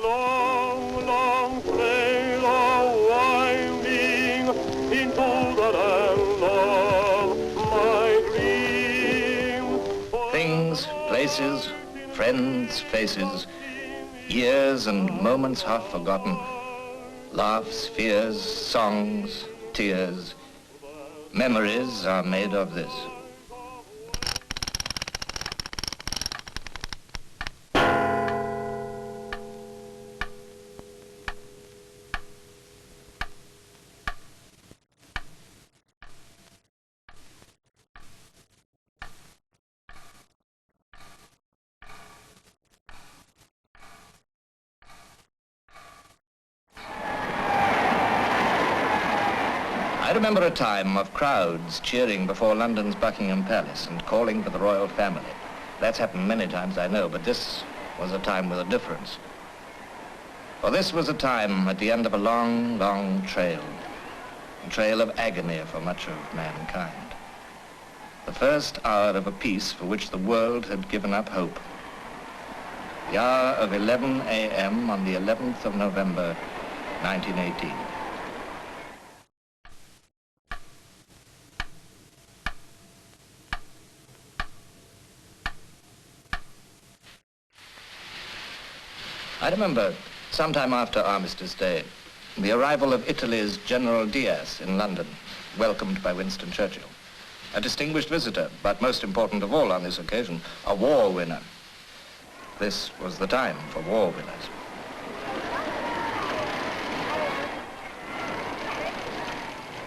long, long trail winding into the land of my dream. Things, places, friends, faces, years and moments half forgotten, laughs, fears, songs, tears, memories are made of this. I remember a time of crowds cheering before London's Buckingham Palace and calling for the royal family. That's happened many times, I know, but this was a time with a difference. For this was a time at the end of a long, long trail, a trail of agony for much of mankind. The first hour of a peace for which the world had given up hope. The hour of 11 a.m. on the 11th of November, 1918. I remember, sometime after Armistice Day, the arrival of Italy's General Diaz in London, welcomed by Winston Churchill. A distinguished visitor, but most important of all on this occasion, a war winner. This was the time for war winners.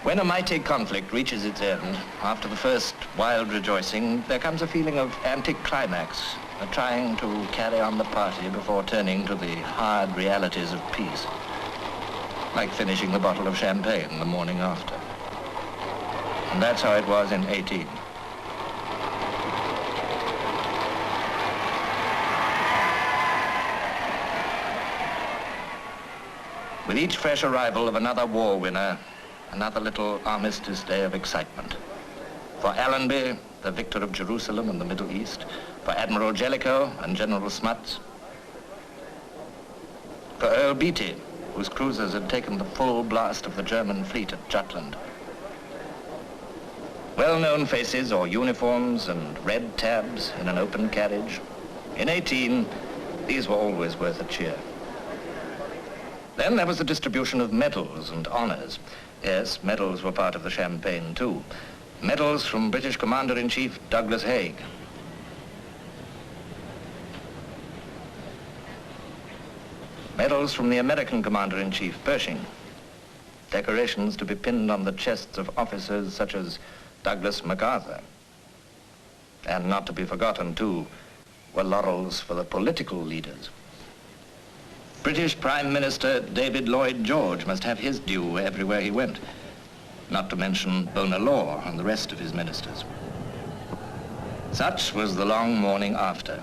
When a mighty conflict reaches its end, after the first wild rejoicing, there comes a feeling of anticlimax, trying to carry on the party before turning to the hard realities of peace, like finishing the bottle of champagne the morning after. And that's how it was in 18. With each fresh arrival of another war winner, another little Armistice Day of excitement. For Allenby, the victor of Jerusalem and the Middle East, for Admiral Jellicoe and General Smuts, for Earl Beatty, whose cruisers had taken the full blast of the German fleet at Jutland. Well-known faces or uniforms and red tabs in an open carriage. In 18, these were always worth a cheer. Then there was the distribution of medals and honors. Yes, medals were part of the champagne too. Medals from British Commander-in-Chief Douglas Haig. Medals from the American Commander-in-Chief, Pershing. Decorations to be pinned on the chests of officers such as Douglas MacArthur. And not to be forgotten, too, were laurels for the political leaders. British Prime Minister David Lloyd George must have his due everywhere he went, not to mention Bonar Law and the rest of his ministers. Such was the long morning after.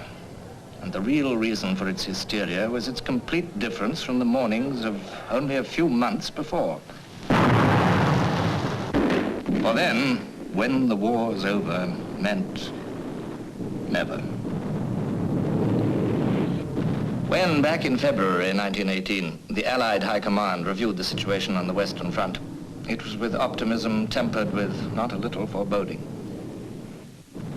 And the real reason for its hysteria was its complete difference from the mornings of only a few months before. For then, when the war's over, meant never. When, back in February 1918, the Allied High Command reviewed the situation on the Western Front, it was with optimism tempered with not a little foreboding.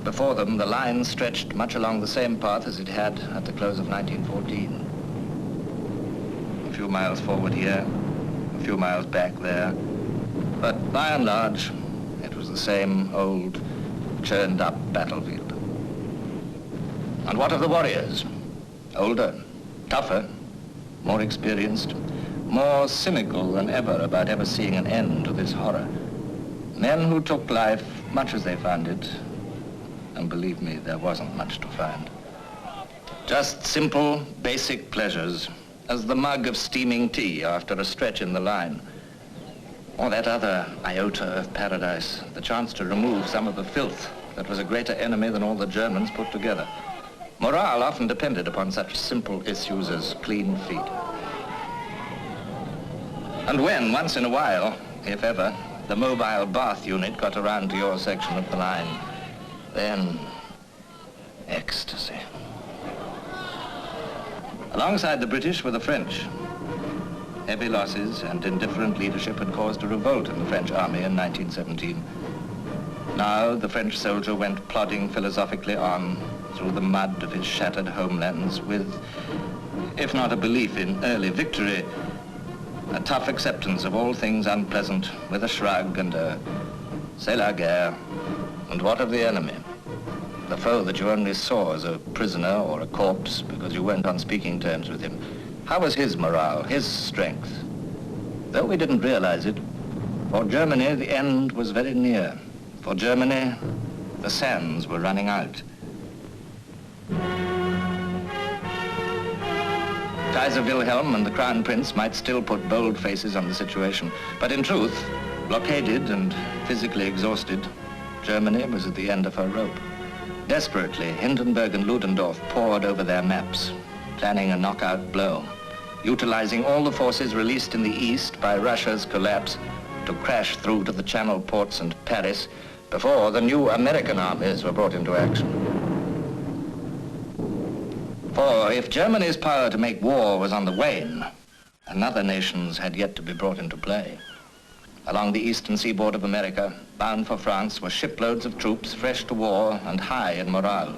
Before them, the line stretched much along the same path as it had at the close of 1914. A few miles forward here, a few miles back there. But by and large, it was the same old, churned-up battlefield. And what of the warriors? Older, tougher, more experienced, more cynical than ever about ever seeing an end to this horror. Men who took life much as they found it. And believe me, there wasn't much to find. Just simple, basic pleasures, as the mug of steaming tea after a stretch in the line. Or that other iota of paradise, the chance to remove some of the filth that was a greater enemy than all the Germans put together. Morale often depended upon such simple issues as clean feet. And when, once in a while, if ever, the mobile bath unit got around to your section of the line, then ecstasy. Alongside the British were the French. Heavy losses and indifferent leadership had caused a revolt in the French army in 1917. Now the French soldier went plodding philosophically on through the mud of his shattered homelands with, if not a belief in early victory, a tough acceptance of all things unpleasant with a shrug and a c'est la guerre. And what of the enemy? The foe that you only saw as a prisoner or a corpse because you weren't on speaking terms with him. How was his morale, his strength? Though we didn't realize it, for Germany the end was very near. For Germany, the sands were running out. Kaiser Wilhelm and the Crown Prince might still put bold faces on the situation, but in truth, blockaded and physically exhausted, Germany was at the end of her rope. Desperately, Hindenburg and Ludendorff pored over their maps, planning a knockout blow, utilizing all the forces released in the east by Russia's collapse to crash through to the Channel ports and Paris before the new American armies were brought into action. For if Germany's power to make war was on the wane, another nation's had yet to be brought into play. Along the eastern seaboard of America, bound for France, were shiploads of troops fresh to war and high in morale.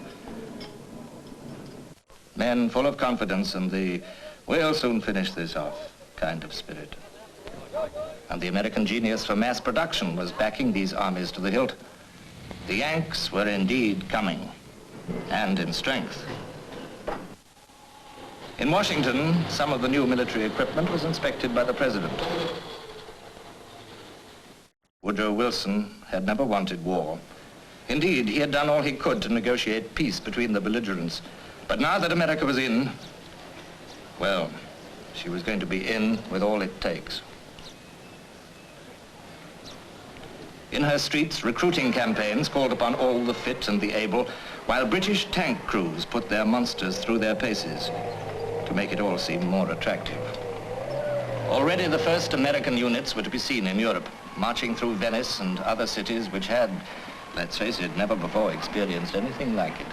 Men full of confidence and the "we'll soon finish this off" kind of spirit. And the American genius for mass production was backing these armies to the hilt. The Yanks were indeed coming, and in strength. In Washington, some of the new military equipment was inspected by the president. Woodrow Wilson had never wanted war. Indeed, he had done all he could to negotiate peace between the belligerents. But now that America was in, well, she was going to be in with all it takes. In her streets, recruiting campaigns called upon all the fit and the able, while British tank crews put their monsters through their paces to make it all seem more attractive. Already the first American units were to be seen in Europe, marching through Venice and other cities which had, let's face it, never before experienced anything like it.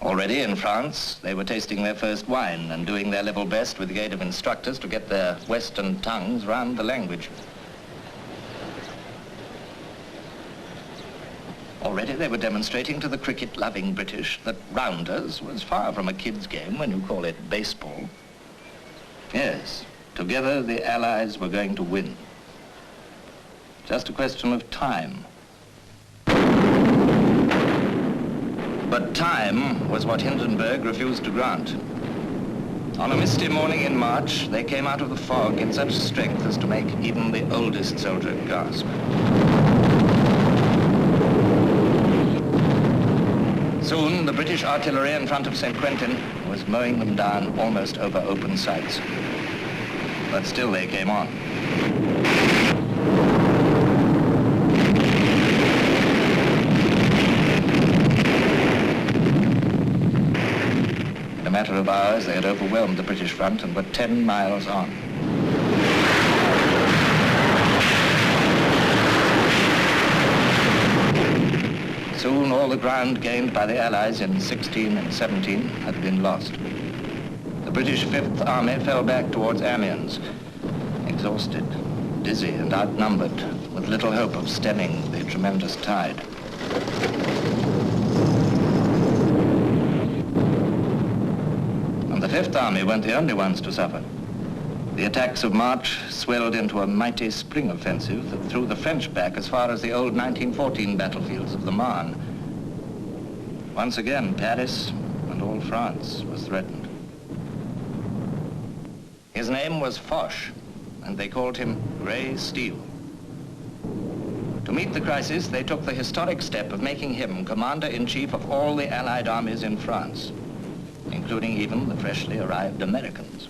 Already in France, they were tasting their first wine and doing their level best with the aid of instructors to get their Western tongues round the language. Already they were demonstrating to the cricket-loving British that rounders was far from a kid's game when you call it baseball. Yes, together the Allies were going to win. Just a question of time. But time was what Hindenburg refused to grant. On a misty morning in March, they came out of the fog in such strength as to make even the oldest soldier gasp. Soon, the British artillery in front of St. Quentin was mowing them down almost over open sights. But still they came on. In a matter of hours, they had overwhelmed the British front and were 10 miles on. Soon all the ground gained by the Allies in 16 and 17 had been lost. The British Fifth Army fell back towards Amiens, exhausted, dizzy and outnumbered, with little hope of stemming the tremendous tide. And the Fifth Army weren't the only ones to suffer. The attacks of March swelled into a mighty spring offensive that threw the French back as far as the old 1914 battlefields of the Marne. Once again, Paris and all France was threatened. His name was Foch, and they called him Grey Steel. To meet the crisis, they took the historic step of making him commander-in-chief of all the Allied armies in France, including even the freshly arrived Americans.